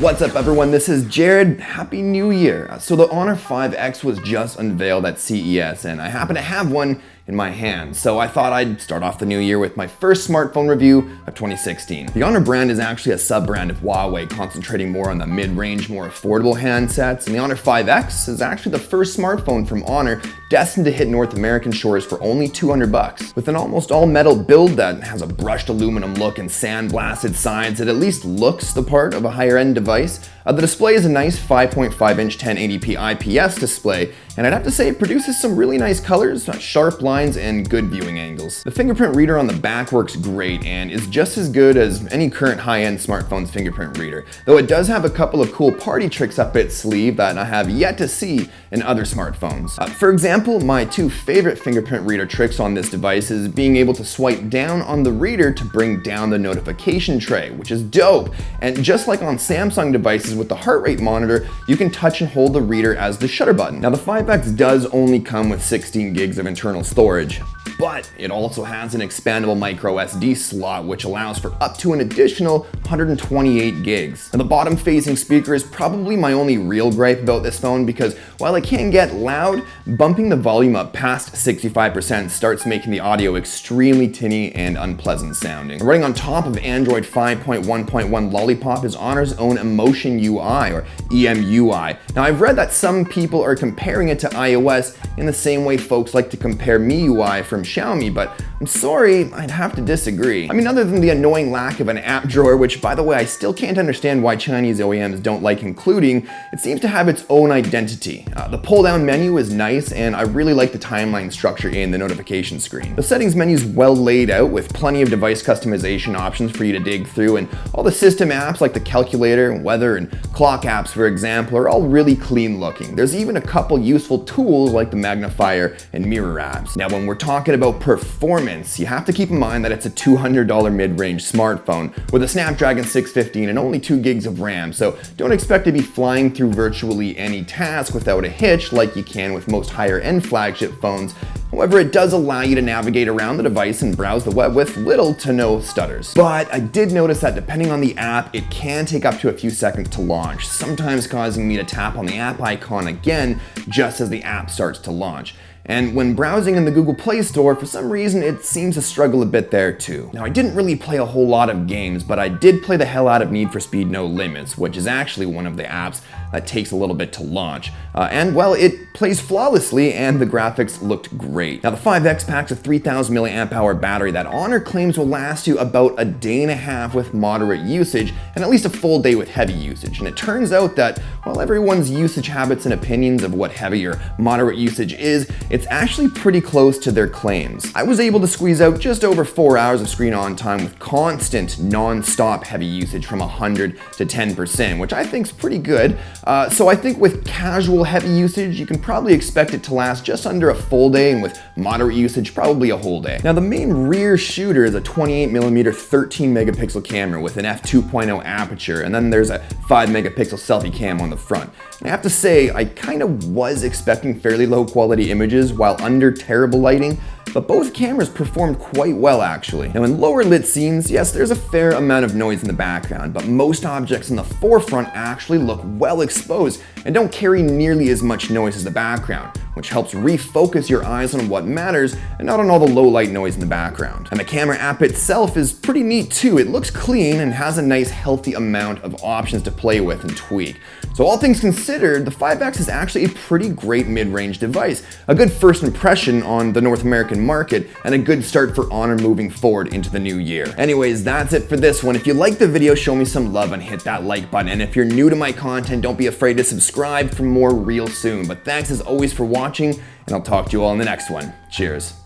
What's up everyone, this is Jared. Happy New Year. So the Honor 5X was just unveiled at CES and I happen to have one in my hand. So I thought I'd start off the new year with my first smartphone review of 2016. The Honor brand is actually a sub-brand of Huawei, concentrating more on the mid-range, more affordable handsets. And the Honor 5X is actually the first smartphone from Honor destined to hit North American shores for only $200. With an almost all-metal build that has a brushed aluminum look and sandblasted sides, it at least looks the part of a higher-end device. The display is a nice 5.5-inch 1080p IPS display, and I'd have to say it produces some really nice colors, sharp lines, and good viewing angles. The fingerprint reader on the back works great and is just as good as any current high-end smartphone's fingerprint reader, though it does have a couple of cool party tricks up its sleeve that I have yet to see in other smartphones. For example, my two favorite fingerprint reader tricks on this device is being able to swipe down on the reader to bring down the notification tray, which is dope. And just like on Samsung devices with the heart rate monitor, you can touch and hold the reader as the shutter button. Now the 5X does only come with 16 gigs of internal storage, but it also has an expandable micro SD slot which allows for up to an additional 128 gigs. Now the bottom facing speaker is probably my only real gripe about this phone, because while it can get loud, bumping the volume up past 65% starts making the audio extremely tinny and unpleasant sounding. Running on top of Android 5.1.1 Lollipop is Honor's own Emotion UI, or EMUI. Now I've read that some people are comparing it to iOS in the same way folks like to compare MIUI from Xiaomi, but I'm sorry, I'd have to disagree. I mean, other than the annoying lack of an app drawer, which by the way I still can't understand why Chinese OEMs don't like including, it seems to have its own identity. The pull-down menu is nice, and I really like the timeline structure in the notification screen. The settings menu is well laid out with plenty of device customization options for you to dig through, and all the system apps like the calculator, weather, and clock apps, for example, are all really clean looking. There's even a couple useful tools like the magnifier and mirror apps. Now when we're talking about performance, you have to keep in mind that it's a $200 mid-range smartphone with a Snapdragon 615 and only 2 gigs of RAM, so don't expect to be flying through virtually any task without a hitch like you can with most higher-end flagship phones. However, it does allow you to navigate around the device and browse the web with little to no stutters. But I did notice that depending on the app, it can take up to a few seconds to launch, sometimes causing me to tap on the app icon again just as the app starts to launch. And when browsing in the Google Play Store, for some reason it seems to struggle a bit there too. Now I didn't really play a whole lot of games, but I did play the hell out of Need for Speed No Limits, which is actually one of the apps that takes a little bit to launch. And well, it plays flawlessly and the graphics looked great. Now the 5X packs a 3000 mAh battery that Honor claims will last you about a day and a half with moderate usage and at least a full day with heavy usage. And it turns out that while everyone's usage habits and opinions of what heavy or moderate usage is, it's actually pretty close to their claims. I was able to squeeze out just over 4 hours of screen on time with constant non-stop heavy usage from 100 to 10%, which I think is pretty good. So I think with casual heavy usage, you can probably expect it to last just under a full day, and with moderate usage, probably a whole day. Now the main rear shooter is a 28mm 13 megapixel camera with an f2.0 aperture, and then there's a 5 megapixel selfie cam on the front. And I have to say, I kind of was expecting fairly low quality images while under terrible lighting, but both cameras performed quite well actually. Now in lower lit scenes, yes, there's a fair amount of noise in the background, but most objects in the forefront actually look well exposed and don't carry nearly as much noise as the background, which helps refocus your eyes on what matters and not on all the low light noise in the background. And the camera app itself is pretty neat too. It looks clean and has a nice healthy amount of options to play with and tweak. So all things considered, the 5X is actually a pretty great mid-range device, a good first impression on the North American market, and a good start for Honor moving forward into the new year. Anyways, that's it for this one. If you liked the video, show me some love and hit that like button. And if you're new to my content, don't be afraid to subscribe for more real soon. But thanks as always for watching, and I'll talk to you all in the next one. Cheers.